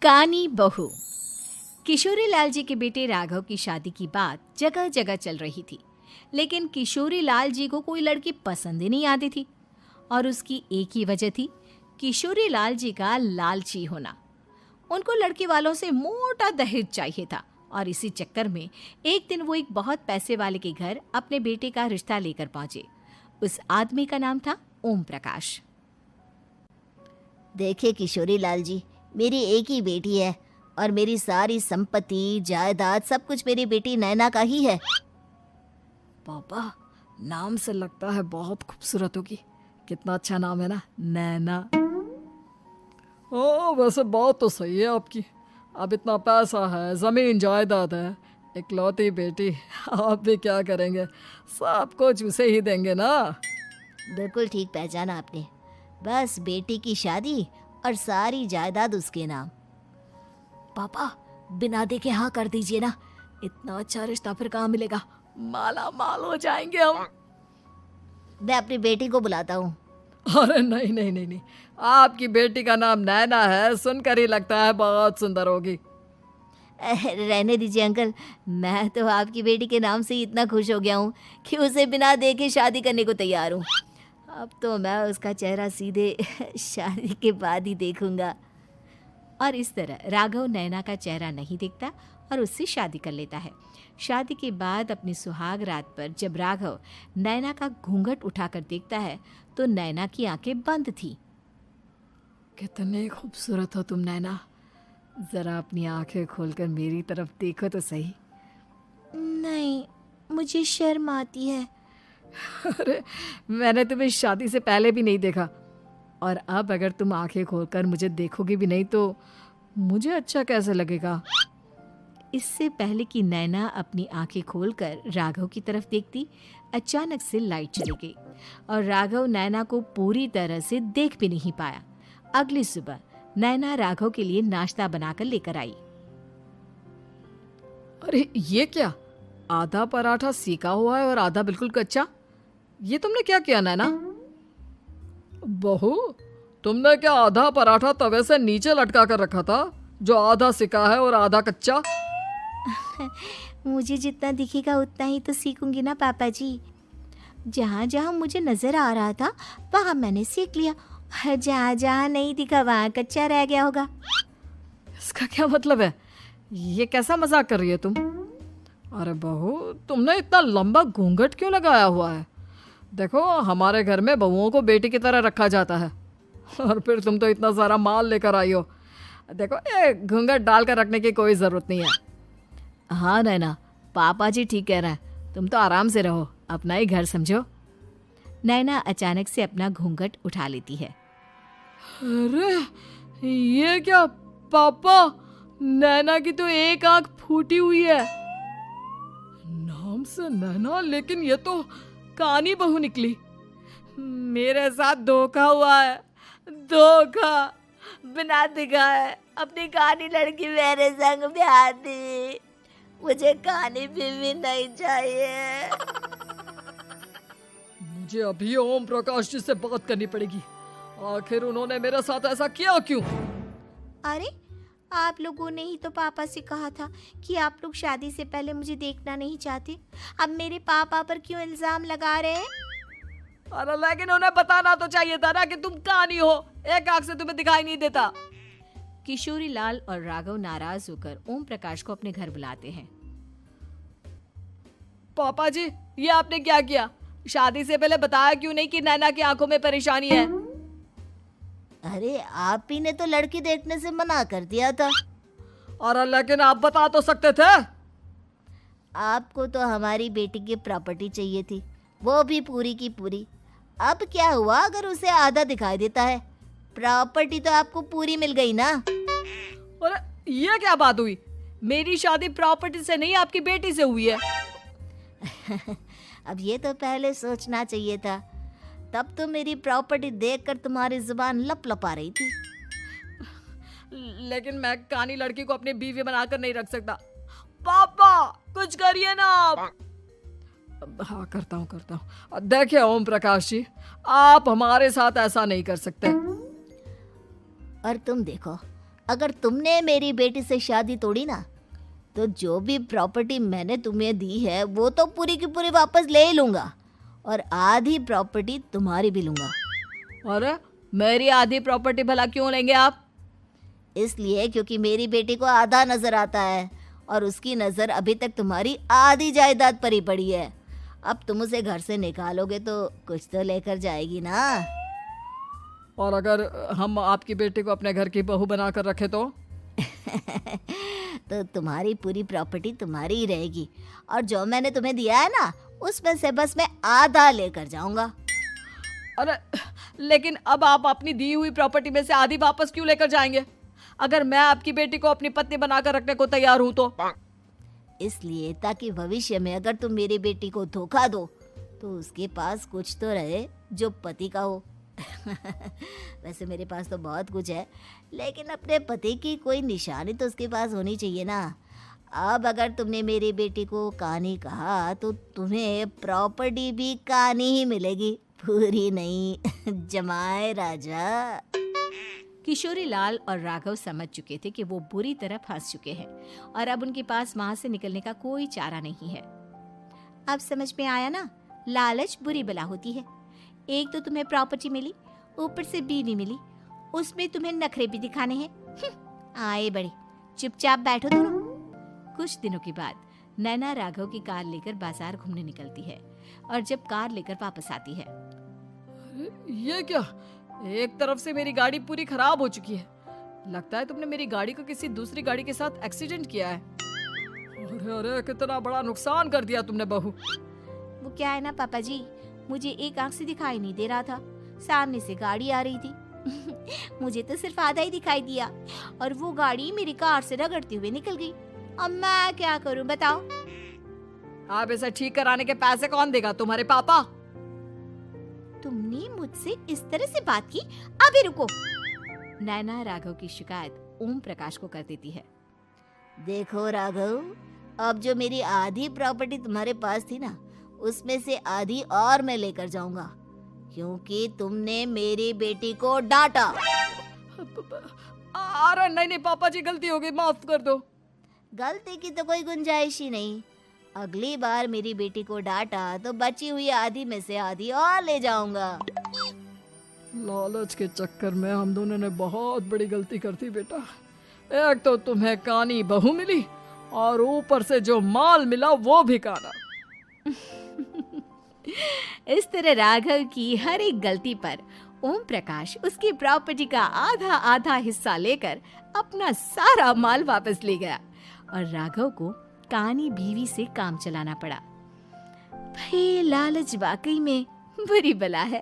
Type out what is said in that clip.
कानी बहू। किशोरी लाल जी के बेटे राघव की शादी की बात जगह जगह चल रही थी, लेकिन किशोरी लाल जी को कोई लड़की पसंद ही नहीं आती थी। और उसकी एक ही वजह थी, किशोरी लाल जी का लालची होना। उनको लड़की वालों से मोटा दहेज चाहिए था और इसी चक्कर में एक दिन वो एक बहुत पैसे वाले के घर अपने बेटे का रिश्ता लेकर पहुंचे। उस आदमी का नाम था ओम प्रकाश। देखिए किशोरी लाल जी, मेरी एक ही बेटी है और मेरी सारी संपत्ति जायदाद सब कुछ मेरी बेटी नैना का ही है। पापा, नाम से लगता है बहुत खूबसूरत होगी। कितना अच्छा नाम है ना, नैना। ओ, वैसे बात तो सही है आपकी। अब इतना पैसा है, जमीन जायदाद है, इकलौती बेटी, आप भी क्या करेंगे? सब कुछ उसे ही देंगे ना। बिल्कुल ठीक पहचाना आपने। बस बेटी की शादी और सारी जायदाद उसके नाम। पापा, बिना देखे हाँ कर दीजिए ना। इतना अच्छा रिश्ता फिर कहाँ मिलेगा? माला माल हो जाएंगे हम। मैं अपनी बेटी को बुलाता हूँ। अरे नहीं नहीं नहीं नहीं, आपकी बेटी का नाम नैना है, सुनकर ही लगता है बहुत सुंदर होगी। रहने दीजिए अंकल, मैं तो आपकी बेटी के नाम से ही इतना खुश हो गया हूँ कि उसे बिना देखे शादी करने को तैयार हूँ। अब तो मैं उसका चेहरा सीधे शादी के बाद ही देखूंगा। और इस तरह राघव नैना का चेहरा नहीं देखता और उससे शादी कर लेता है। शादी के बाद अपनी सुहाग रात पर जब राघव नैना का घूंघट उठाकर देखता है तो नैना की आंखें बंद थी। कितने खूबसूरत हो तुम नैना, जरा अपनी आंखें खोलकर मेरी तरफ देखो तो सही। नहीं, मुझे शर्म आती है। अरे, मैंने तुम्हें शादी से पहले भी नहीं देखा, और अब अगर तुम आंखें खोलकर मुझे देखोगी भी नहीं तो मुझे अच्छा कैसे लगेगा? इससे पहले कि नैना अपनी आंखें खोलकर राघव की तरफ देखती, अचानक से लाइट चली गई और राघव नैना को पूरी तरह से देख भी नहीं पाया। अगली सुबह नैना राघव के लिए नाश्ता बनाकर लेकर आई। अरे ये क्या, आधा पराठा सेका हुआ है और आधा बिल्कुल कच्चा। ये तुमने क्या किया नैना? बहू, तुमने क्या आधा पराठा तवे से नीचे लटका कर रखा था, जो आधा सेका है और आधा कच्चा? मुझे जितना दिखेगा उतना ही तो सीखूंगी ना पापा जी। जहाँ जहाँ मुझे नजर आ रहा था वहाँ मैंने सीख लिया, जहाँ जहाँ नहीं दिखा वहाँ कच्चा रह गया होगा। इसका क्या मतलब है? ये कैसा मजाक कर रही है तुम? अरे बहू, तुमने इतना लंबा घूंघट क्यों लगाया हुआ है? देखो, हमारे घर में बहुओं को बेटी की तरह रखा जाता है, और फिर तुम तो इतना सारा माल लेकर आई हो। देखो, ये घूंघट डालकर रखने की कोई ज़रूरत नहीं है। हाँ नैना, पापा जी ठीक कह रहे हैं, तुम तो आराम से रहो, अपना ही घर समझो। नैना अचानक से अपना घूंघट उठा लेती है। अरे ये क्या पापा, नैना की तो एक आंख फूटी हुई है। नाम से नैना, लेकिन ये तो कानी बहू निकली। मेरे साथ धोखा हुआ है, धोखा। बिना दिखाए अपनी कानी लड़की मेरे संग ब्याह दी। मुझे कानी बीवी नहीं चाहिए। मुझे अभी ओम प्रकाश जी से बात करनी पड़ेगी। आखिर उन्होंने मेरे साथ ऐसा किया क्यों? अरे, आप लोगों ने ही तो पापा से कहा था कि आप लोग शादी से पहले मुझे देखना नहीं चाहते। अब मेरे पापा पर क्यों इल्जाम लगा रहे हैं? अरे लेकिन उन्हें बताना तो चाहिए था ना कि तुम कानी हो, एक आंख से तुम्हें दिखाई नहीं देता। किशोरी लाल और राघव नाराज होकर ओम प्रकाश को अपने घर बुलाते हैं। पापा जी, ये आपने क्या किया? शादी से पहले बताया क्यों नहीं कि नैना की आंखों में परेशानी है? अरे, आप ही ने तो लड़की देखने से मना कर दिया था। और लेकिन आप बता तो सकते थे। आपको तो हमारी बेटी की प्रॉपर्टी चाहिए थी, वो भी पूरी की पूरी। अब क्या हुआ अगर उसे आधा दिखाई देता है? प्रॉपर्टी तो आपको पूरी मिल गई ना। अरे ये क्या बात हुई? मेरी शादी प्रॉपर्टी से नहीं, आपकी बेटी से हुई है। अब ये तो पहले सोचना चाहिए था, तब तो मेरी प्रॉपर्टी देखकर तुम्हारी जुबान लप लपा रही थी। लेकिन मैं कानी लड़की को अपनी बीवी बनाकर नहीं रख सकता। पापा, कुछ करिए ना आप। हाँ, करता हूँ। देखिए ओम प्रकाश जी, आप हमारे साथ ऐसा नहीं कर सकते। और तुम देखो, अगर तुमने मेरी बेटी से शादी तोड़ी ना, तो जो भी प्रॉपर्टी मैंने तुम्हें दी है वो तो पूरी की पूरी वापस ले ही लूँगा, और आधी प्रॉपर्टी तुम्हारी भी लूँगा। अरे मेरी आधी प्रॉपर्टी भला क्यों लेंगे आप? इसलिए क्योंकि मेरी बेटी को आधा नजर आता है और उसकी नज़र अभी तक तुम्हारी आधी जायदाद पर ही पड़ी है। अब तुम उसे घर से निकालोगे तो कुछ तो लेकर जाएगी ना। और अगर हम आपकी बेटी को अपने घर की बहू बनाकर रखे तो? तो तुम्हारी पूरी प्रॉपर्टी तुम्हारी ही रहेगी, और जो मैंने तुम्हें दिया है ना, उसमें से बस मैं आधा लेकर जाऊंगा। अरे लेकिन अब आप अपनी दी हुई प्रॉपर्टी में से आधी वापस क्यों लेकर जाएंगे? अगर मैं आपकी बेटी को अपनी पत्नी बनाकर रखने को तैयार हूं तो? इसलिए ताकि भविष्य में अगर तुम मेरी बेटी को धोखा दो तो उसके पास कुछ तो रहे जो पति का हो। वैसे मेरे पास तो बहुत कुछ है, लेकिन अपने पति की कोई निशानी तो उसके पास होनी चाहिए ना। अब अगर तुमने मेरी बेटी को कहानी कहा तो तुम्हें प्रॉपर्टी भी कहानी ही मिलेगी, पूरी नहीं। जमाए राजा। किशोरी लाल और राघव समझ चुके थे कि वो बुरी तरह फंस चुके हैं और अब उनके पास वहां से निकलने का कोई चारा नहीं है। अब समझ में आया ना, लालच बुरी बला होती है। एक तो तुम्हें प्रॉपर्टी मिली, ऊपर से बीवी मिली, उसमें तुम्हें नखरे भी दिखाने हैं। आए बड़े, चुपचाप बैठो दोनों। कुछ दिनों के बाद नैना राघव की कार लेकर बाजार घूमने निकलती है और जब कार लेकर वापस आती है, ये क्या? एक तरफ से मेरी गाड़ी पूरी खराब हो चुकी है। लगता है तुमने मेरी गाड़ी को किसी दूसरी गाड़ी के साथ एक्सीडेंट किया है। अरे अरे कितना बड़ा नुकसान कर दिया तुमने बहू। वो क्या है ना पापा जी, मुझे एक आंख से दिखाई नहीं दे रहा था, सामने से गाड़ी आ रही थी। मुझे तो सिर्फ आधा ही दिखाई दिया और वो गाड़ी मेरी कार से रगड़ते हुए निकल गई। अब मैं क्या करूं बताओ? आप इसे ठीक कराने के पैसे कौन देगा? तुम्हारे पापा। तुमने मुझसे इस तरह से बात की? अभी रुको। नैना राघव की शिकायत ओम प्रकाश को कर देती है। देखो राघव, अब जो मेरी आधी प्रॉपर्टी तुम्हारे पास थी ना, उसमें से आधी और मैं लेकर जाऊंगा, क्योंकि तुमने मेरी बेटी को डांटा। अरे नहीं नहीं पापा जी, गलती हो गई, माफ कर दो। गलती की तो कोई गुंजाइश ही नहीं। अगली बार मेरी बेटी को डांटा तो बची हुई आधी में से आधी और ले जाऊंगा। लालच के चक्कर में हम दोनों ने बहुत बड़ी गलती कर दी बेटा। एक तो तुम्हें कानी बहू मिली और ऊपर से जो माल मिला वो भी काना। इस तरह राघव की हर एक गलती पर ओम प्रकाश उसकी प्रॉपर्टी का आधा आधा हिस्सा लेकर अपना सारा माल वापस ले गया और राघव को कानी बीवी से काम चलाना पड़ा। भाई लालच वाकई में बुरी बला है।